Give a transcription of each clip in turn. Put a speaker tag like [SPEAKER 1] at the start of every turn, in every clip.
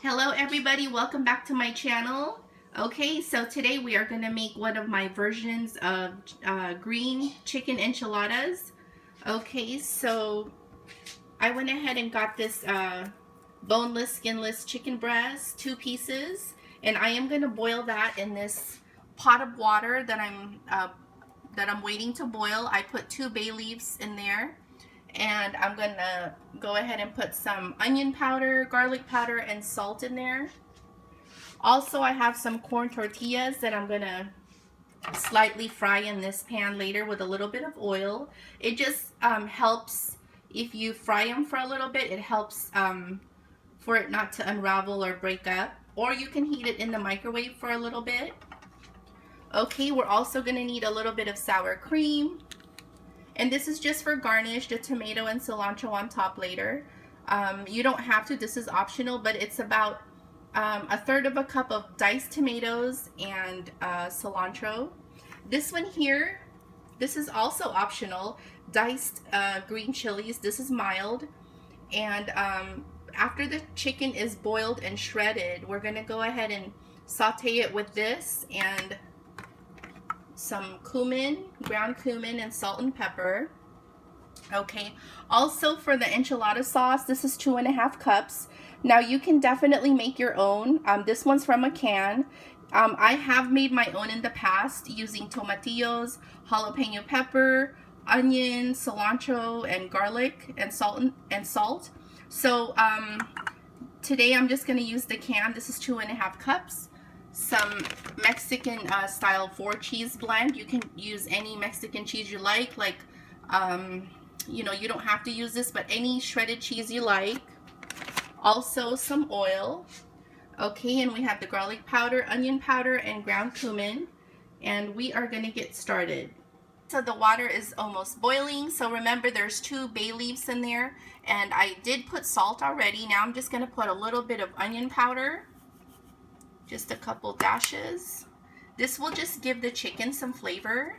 [SPEAKER 1] Hello everybody, welcome back to my channel. Okay, so today we are going to make one of my versions of green chicken enchiladas. Okay, so I went ahead and got this boneless, skinless chicken breast, 2 pieces, and I am going to boil that in this pot of water that I'm waiting to boil. I put 2 bay leaves in there. And I'm gonna go ahead and put some onion powder, garlic powder, and salt in there. Also, I have some corn tortillas that I'm gonna slightly fry in this pan later with a little bit of oil. It just helps if you fry them for a little bit. It helps for it not to unravel or break up. Or you can heat it in the microwave for a little bit. Okay, we're also gonna need a little bit of sour cream. And this is just for garnish, the tomato and cilantro on top later. You don't have to, this is optional, but it's about 1/3 of a cup of diced tomatoes and cilantro. This one here, this is also optional, diced green chilies. This is mild. And after the chicken is boiled and shredded, we're gonna go ahead and saute it with this and some cumin, ground cumin, and salt and pepper. Okay, also for the enchilada sauce, this is 2.5 cups. Now you can definitely make your own. This one's from a can. I have made my own in the past using tomatillos, jalapeno pepper, onion, cilantro, and garlic, and salt. So today I'm just going to use the can. This is 2.5 cups. Some Mexican style 4 cheese blend. You can use any Mexican cheese you like you know, you don't have to use this, but any shredded cheese you like. Also some oil. Okay, and we have the garlic powder, onion powder, and ground cumin, and we are going to get started. So the water is almost boiling, so remember there's 2 bay leaves in there, and I did put salt already. Now I'm just going to put a little bit of onion powder, just a couple dashes. This will just give the chicken some flavor.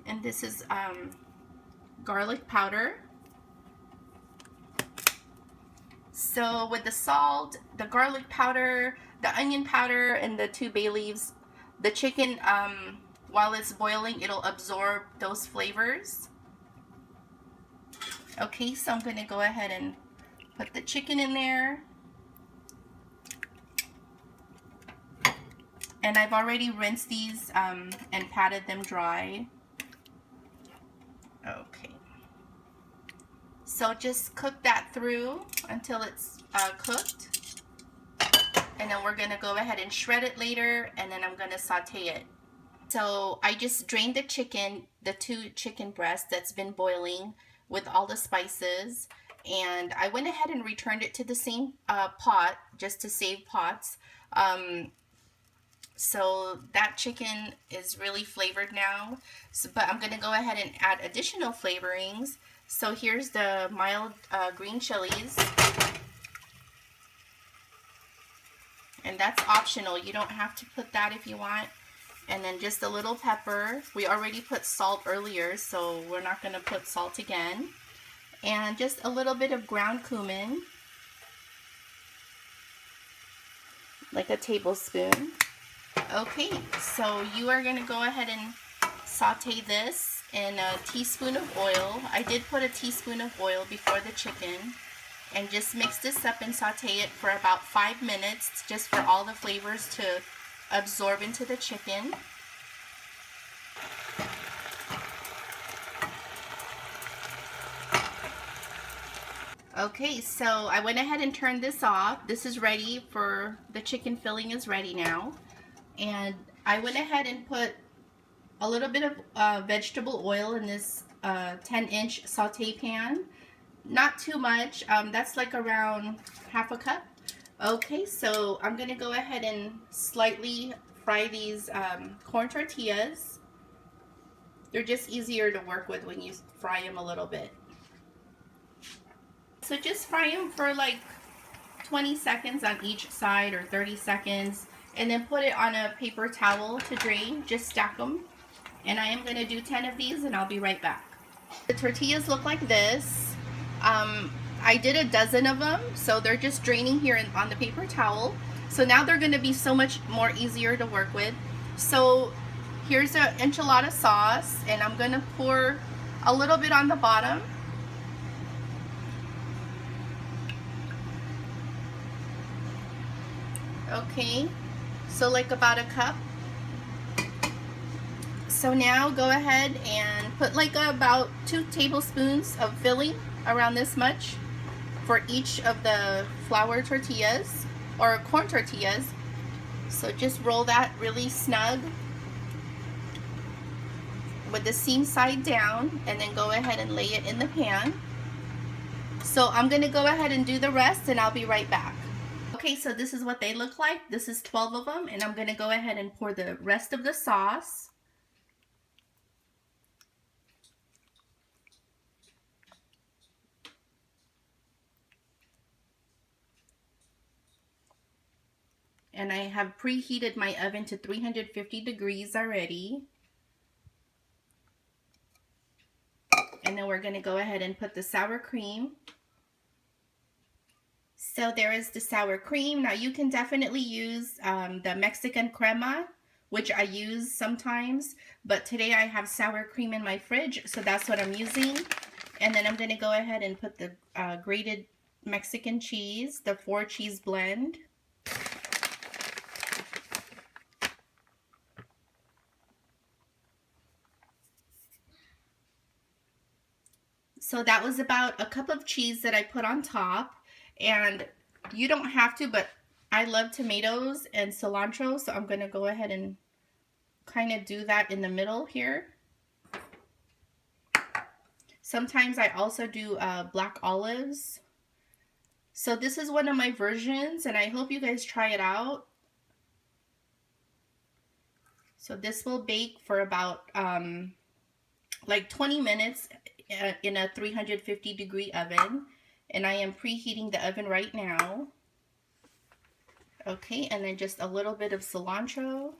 [SPEAKER 1] And this is garlic powder. So with the salt, the garlic powder, the onion powder, and the 2 bay leaves, the chicken, while it's boiling, it'll absorb those flavors. Okay, so I'm going to go ahead and put the chicken in there. And I've already rinsed these and patted them dry. Okay. So just cook that through until it's cooked. And then we're going to go ahead and shred it later, and then I'm going to saute it. So I just drained the chicken, the 2 chicken breasts that's been boiling with all the spices. And I went ahead and returned it to the same pot just to save pots. So that chicken is really flavored now, but I'm going to go ahead and add additional flavorings. So here's the mild green chilies, and that's optional. You don't have to put that if you want. And then just a little pepper. We already put salt earlier, so we're not going to put salt again. And just a little bit of ground cumin, like a tablespoon. Okay, so you are going to go ahead and saute this in a teaspoon of oil. I did put a teaspoon of oil before the chicken, and just mix this up and saute it for about 5 minutes, just for all the flavors to absorb into the chicken. Okay, so I went ahead and turned this off. This is ready for, the chicken filling is ready now. And I went ahead and put a little bit of vegetable oil in this 10-inch saute pan. Not too much. That's like around 1/2 cup. Okay, so I'm going to go ahead and slightly fry these corn tortillas. They're just easier to work with when you fry them a little bit. So just fry them for like 20 seconds on each side, or 30 seconds. And then put it on a paper towel to drain. Just stack them. And I am going to do 10 of these, and I'll be right back. The tortillas look like this. I did a dozen of them, so they're just draining here on the paper towel. So now they're going to be so much more easier to work with. So here's the enchilada sauce, and I'm going to pour a little bit on the bottom. Okay, so like about a cup. So now go ahead and put like about 2 tablespoons of filling, around this much, for each of the flour tortillas or corn tortillas. So just roll that really snug with the seam side down, and then go ahead and lay it in the pan. So I'm gonna go ahead and do the rest, and I'll be right back. Okay, so this is what they look like. This is 12 of them, and I'm gonna go ahead and pour the rest of the sauce. And I have preheated my oven to 350 degrees already. And then we're going to go ahead and put the sour cream. So there is the sour cream. Now you can definitely use the Mexican crema, which I use sometimes, but today I have sour cream in my fridge, so that's what I'm using. And then I'm going to go ahead and put the grated Mexican cheese, the 4 cheese blend. So that was about a cup of cheese that I put on top, and you don't have to, but I love tomatoes and cilantro, so I'm going to go ahead and kind of do that in the middle here. Sometimes I also do black olives. So this is one of my versions, and I hope you guys try it out. So this will bake for about like 20 minutes in a 350 degree oven, and I am preheating the oven right now. Okay, and then just a little bit of cilantro,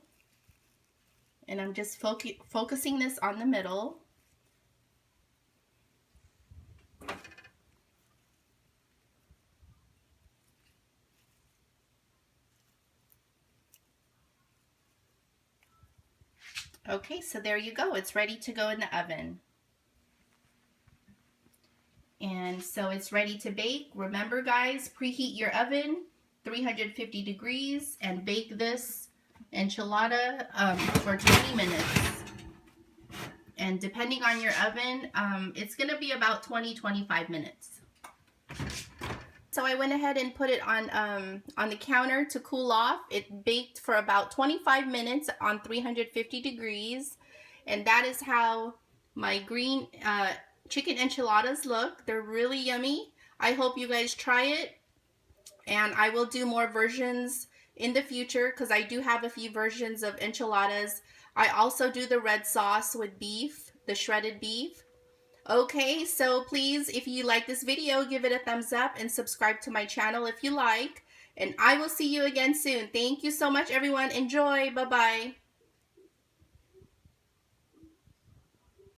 [SPEAKER 1] and I'm just focusing this on the middle. Okay, so there you go. It's ready to go in the oven. And so it's ready to bake. Remember guys, preheat your oven 350 degrees and bake this enchilada for 20 minutes. And depending on your oven, it's gonna be about 20-25 minutes. So I went ahead and put it on the counter to cool off. It baked for about 25 minutes on 350 degrees. And that is how my green chicken enchiladas look. They're really yummy. I hope you guys try it, and I will do more versions in the future because I do have a few versions of enchiladas. I also do the red sauce with beef, the shredded beef. Okay, so please, if you like this video, give it a thumbs up and subscribe to my channel if you like, and I will see you again soon. Thank you so much everyone. Enjoy. Bye-bye.